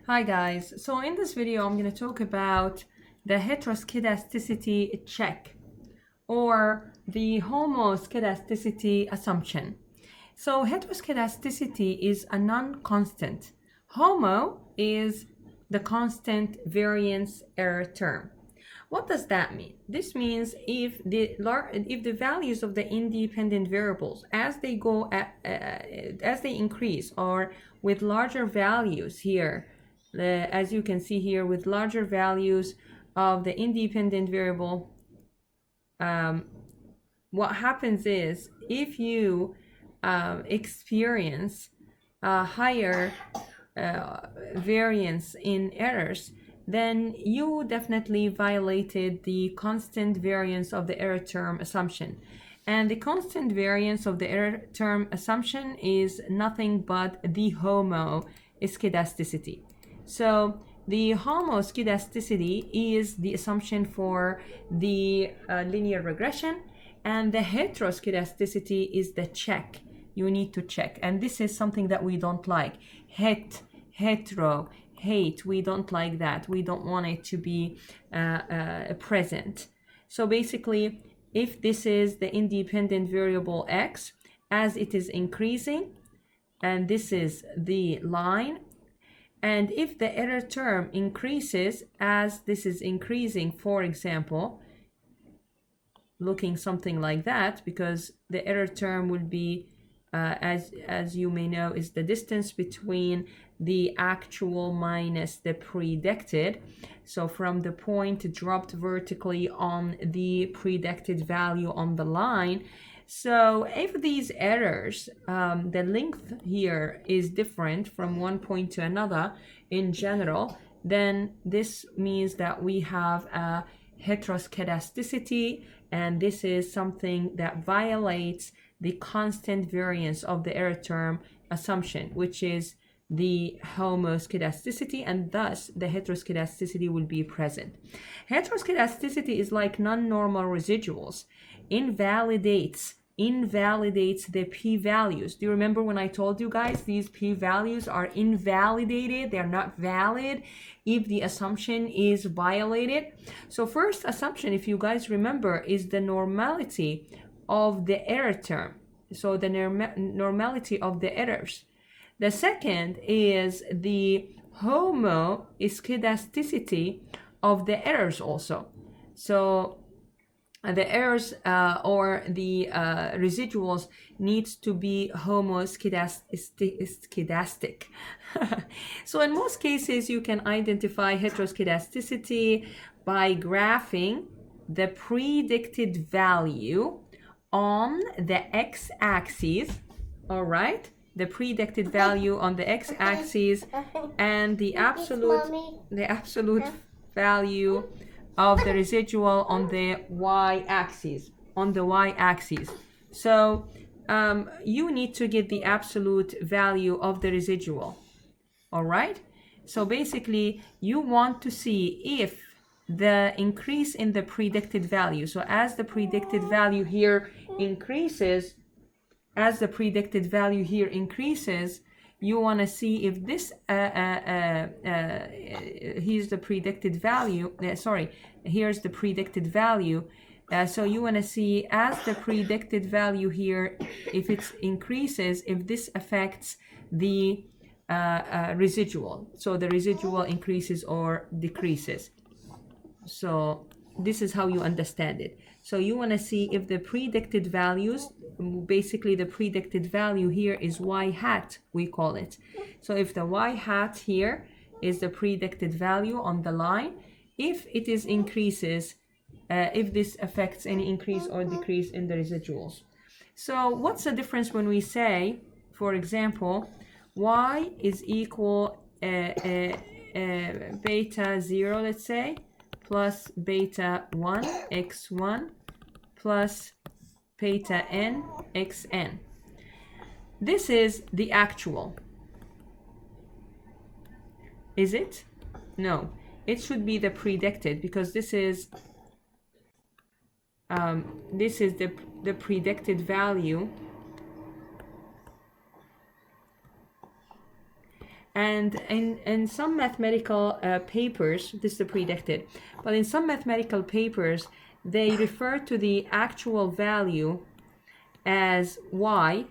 Hi guys, so in this video I'm going to talk about the heteroscedasticity check or the homoscedasticity assumption. So heteroscedasticity is a non-constant. Homo is the constant variance error term. What does that mean? This means if the values of the independent variables as they increase or with larger values here, as you can see here with larger values of the independent variable, what happens is if you experience a higher variance in errors, then you definitely violated the constant variance of the error term assumption. And the constant variance of the error term assumption is nothing but the homoscedasticity. So the homoscedasticity is the assumption for the linear regression, and the heteroscedasticity is the check you need to check. And this is something that we don't like. Hetero, hate, we don't like that. We don't want it to be present. So basically, if this is the independent variable x, as it is increasing, and this is the line, and if the error term increases as this is increasing, for example, looking something like that, because the error term will be as you may know, is the distance between the actual minus the predicted. So from the point dropped vertically on the predicted value on the line. So if these errors, the length here is different from one point to another in general, then this means that we have a heteroscedasticity, and this is something that violates the constant variance of the error term assumption, which is the homoscedasticity, and thus the heteroscedasticity will be present. Heteroscedasticity is like non-normal residuals, invalidates the p-values. Do you remember when I told you guys these p-values are invalidated? They're not valid if the assumption is violated. So first assumption, if you guys remember, is the normality of the error term. So the normality of the errors. The second is the homoscedasticity of the errors also. So the errors or the residuals needs to be homoscedastic. So in most cases, you can identify heteroscedasticity by graphing the predicted value on the x-axis, all right? The predicted value on the x-axis and the absolute value of the residual on the y-axis. So you need to get the absolute value of the residual. All right. So basically, you want to see if the increase in the predicted value. So as the predicted value here increases, you want to see if this here's the predicted value. Here's the predicted value. So you want to see as the predicted value here, if it increases, if this affects the residual. So the residual increases or decreases. So this is how you understand it. So you want to see if the predicted values, basically the predicted value here is y hat, we call it. So if the y hat here is the predicted value on the line, if it is increases, if this affects any increase or decrease in the residuals. So what's the difference when we say, for example, y is equal beta 0, let's say, plus beta 1 x1 plus beta n xn. This is the actual. Is it? No, it should be the predicted, because this is the predicted value. And in some mathematical papers, this is the predicted, but in some mathematical papers, they refer to the actual value as y,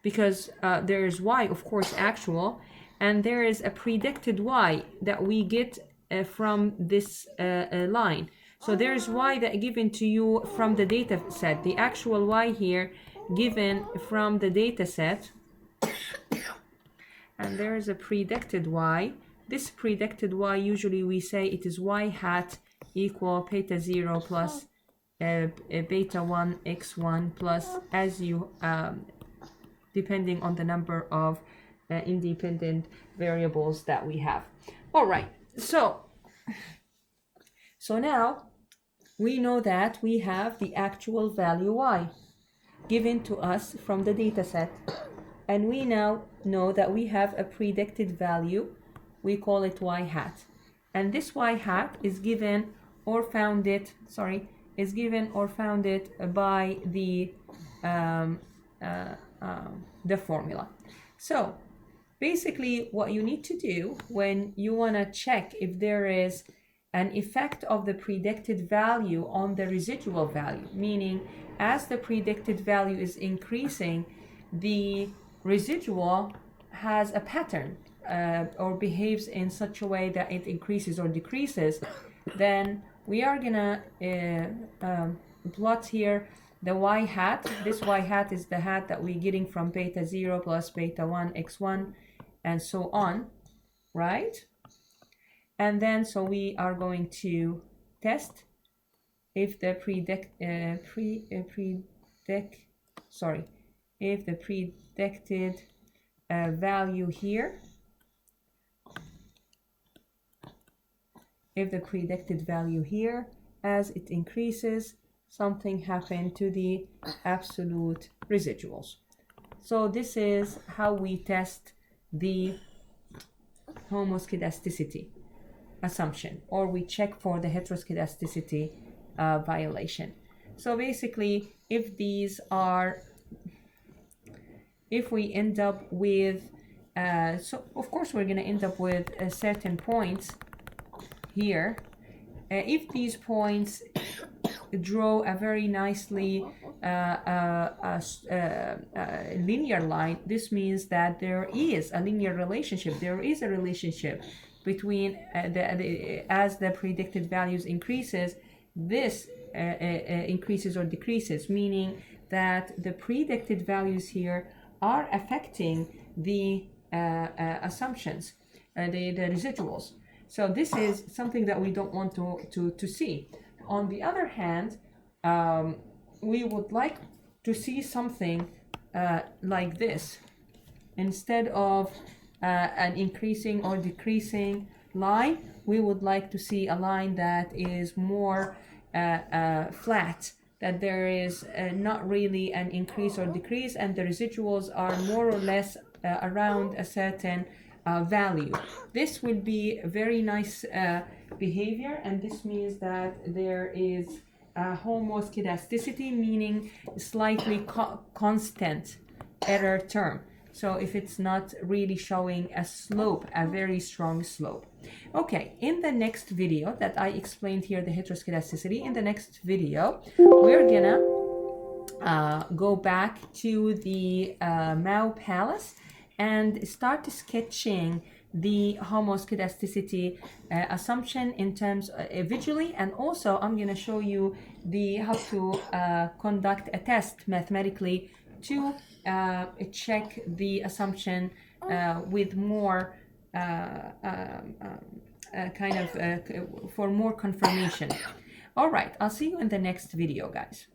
because there is y, of course, actual, and there is a predicted y that we get from this line. So there is y that given to you from the data set, the actual y here given from the data set, and there is a predicted y. This predicted y, usually we say it is y hat equal beta 0 plus beta 1 x1 plus, as you depending on the number of independent variables that we have. All right, so now we know that we have the actual value y given to us from the data set, and we now know that we have a predicted value. We call it y hat, and this y hat is given or founded by the formula. So basically what you need to do when you want to check if there is an effect of the predicted value on the residual value, meaning as the predicted value is increasing, the residual has a pattern or behaves in such a way that it increases or decreases, then we are gonna plot here the y hat. This y hat is the hat that we're getting from beta 0 plus beta 1 x1 and so on, right? And then so we are going to test if the predicted value here, if the predicted value here, as it increases, something happened to the absolute residuals. So this is how we test the homoscedasticity assumption, or we check for the heteroscedasticity violation. So basically, if we end up with, so of course we're going to end up with certain points here. If these points draw a very nicely linear line, this means that there is a linear relationship. There is a relationship between as the predicted values increases, this increases or decreases, meaning that the predicted values here are affecting the assumptions, the residuals. So this is something that we don't want to see. On the other hand, we would like to see something like this. Instead of an increasing or decreasing line, we would like to see a line that is more flat, that there is not really an increase or decrease, and the residuals are more or less around a certain value. This will be a very nice behavior, and this means that there is homoscedasticity, meaning slightly constant error term. So if it's not really showing a slope, a very strong slope. Okay, in the next video that I explained here, the heteroscedasticity, in the next video, we're gonna go back to the Mao Palace and start sketching the homoscedasticity assumption in terms visually, and also I'm going to show you how to conduct a test mathematically to check the assumption with more for more confirmation. All right, I'll see you in the next video, guys.